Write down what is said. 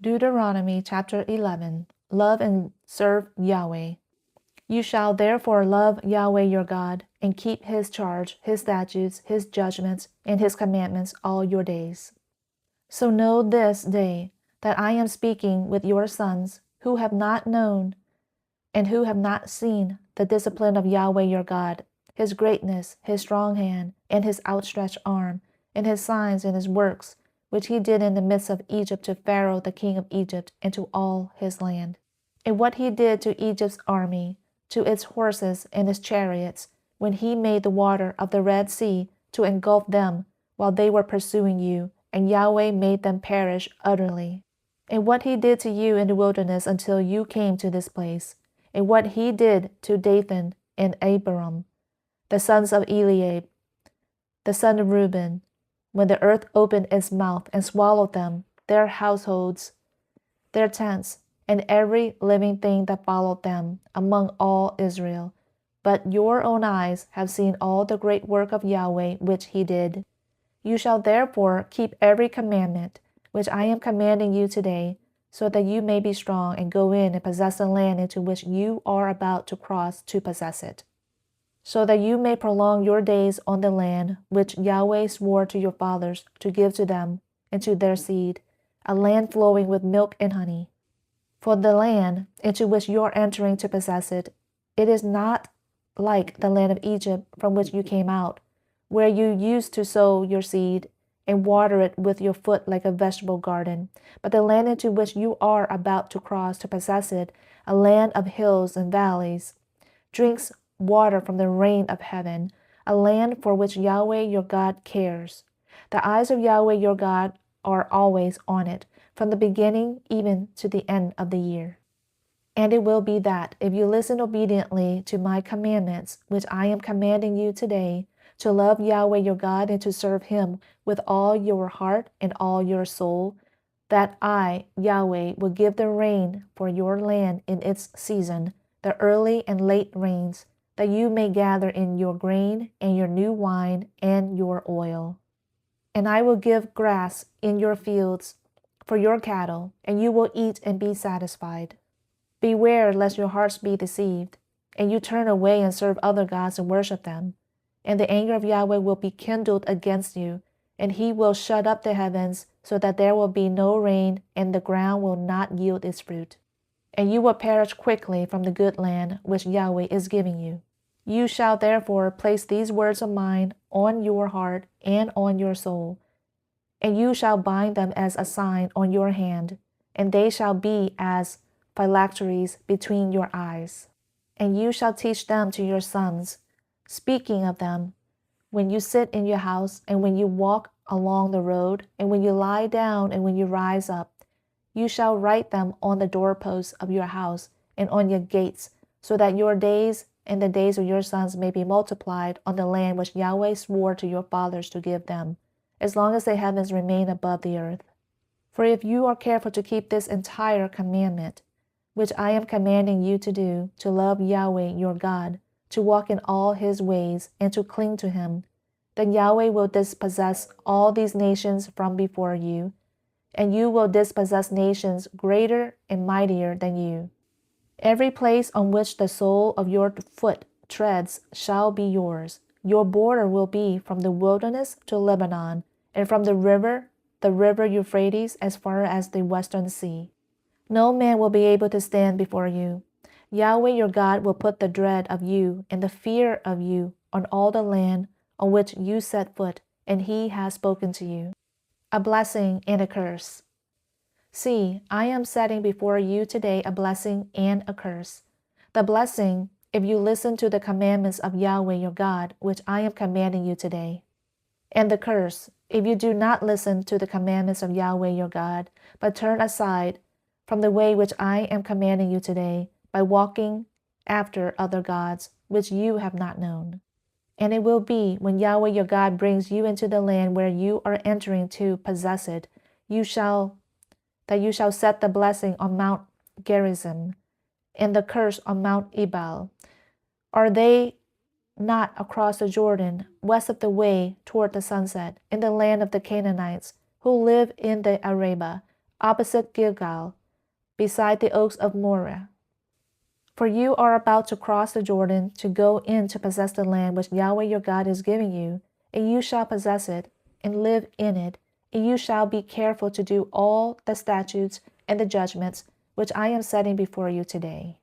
Deuteronomy chapter 11. Love and serve Yahweh. You shall therefore love Yahweh your God, and keep his charge, his statutes, his judgments, and his commandments all your days. So know this day that I am speaking with your sons, who have not known and who have not seen the discipline of Yahweh your God, his greatness, his strong hand, and his outstretched arm, and his signs and his works, which he did in the midst of Egypt to Pharaoh the king of Egypt, and to all his land. And what he did to Egypt's army, to its horses and its chariots, when he made the water of the Red Sea to engulf them while they were pursuing you, and Yahweh made them perish utterly. And what he did to you in the wilderness until you came to this place, and what he did to Dathan and Abiram, the sons of Eliab, the son of Reuben, when the earth opened its mouth and swallowed them, their households, their tents, and every living thing that followed them among all Israel. But your own eyes have seen all the great work of Yahweh which he did. You shall therefore keep every commandment which I am commanding you today, so that you may be strong and go in and possess the land into which you are about to cross to possess it, so that you may prolong your days on the land which Yahweh swore to your fathers to give to them and to their seed, a land flowing with milk and honey. For the land into which you are entering to possess it, it is not like the land of Egypt from which you came out, where you used to sow your seed and water it with your foot like a vegetable garden, but the land into which you are about to cross to possess it, a land of hills and valleys, drinks water from the rain of heaven, a land for which Yahweh your God cares. The eyes of Yahweh your God are always on it, from the beginning even to the end of the year. And it will be that, if you listen obediently to my commandments, which I am commanding you today, to love Yahweh your God and to serve him with all your heart and all your soul, that I, Yahweh, will give the rain for your land in its season, the early and late rains, that you may gather in your grain and your new wine and your oil. And I will give grass in your fields for your cattle, and you will eat and be satisfied. Beware lest your hearts be deceived, and you turn away and serve other gods and worship them. And the anger of Yahweh will be kindled against you, and he will shut up the heavens so that there will be no rain, and the ground will not yield its fruit. And you will perish quickly from the good land which Yahweh is giving you. You shall therefore place these words of mine on your heart and on your soul, and you shall bind them as a sign on your hand, and they shall be as phylacteries between your eyes. And you shall teach them to your sons, speaking of them when you sit in your house, and when you walk along the road, and when you lie down, and when you rise up. You shall write them on the doorposts of your house and on your gates, so that your days and the days of your sons may be multiplied on the land which Yahweh swore to your fathers to give them, as long as the heavens remain above the earth. For if you are careful to keep this entire commandment, which I am commanding you to do, to love Yahweh your God, to walk in all his ways, and to cling to him, then Yahweh will dispossess all these nations from before you, and you will dispossess nations greater and mightier than you. Every place on which the sole of your foot treads shall be yours. Your border will be from the wilderness to Lebanon, and from the river Euphrates, as far as the western sea. No man will be able to stand before you. Yahweh your God will put the dread of you and the fear of you on all the land on which you set foot, and he has spoken to you. A blessing and a curse. See, I am setting before you today a blessing and a curse. The blessing, if you listen to the commandments of Yahweh your God, which I am commanding you today. And the curse, if you do not listen to the commandments of Yahweh your God, but turn aside from the way which I am commanding you today, by walking after other gods, which you have not known. And it will be, when Yahweh your God brings you into the land where you are entering to possess it, you shall set the blessing on Mount Gerizim, and the curse on Mount Ebal. Are they not across the Jordan, west of the way toward the sunset, in the land of the Canaanites, who live in the Arabah, opposite Gilgal, beside the oaks of Moreh. For you are about to cross the Jordan to go in to possess the land which Yahweh your God is giving you, and you shall possess it, and live in it, and you shall be careful to do all the statutes and the judgments which I am setting before you today.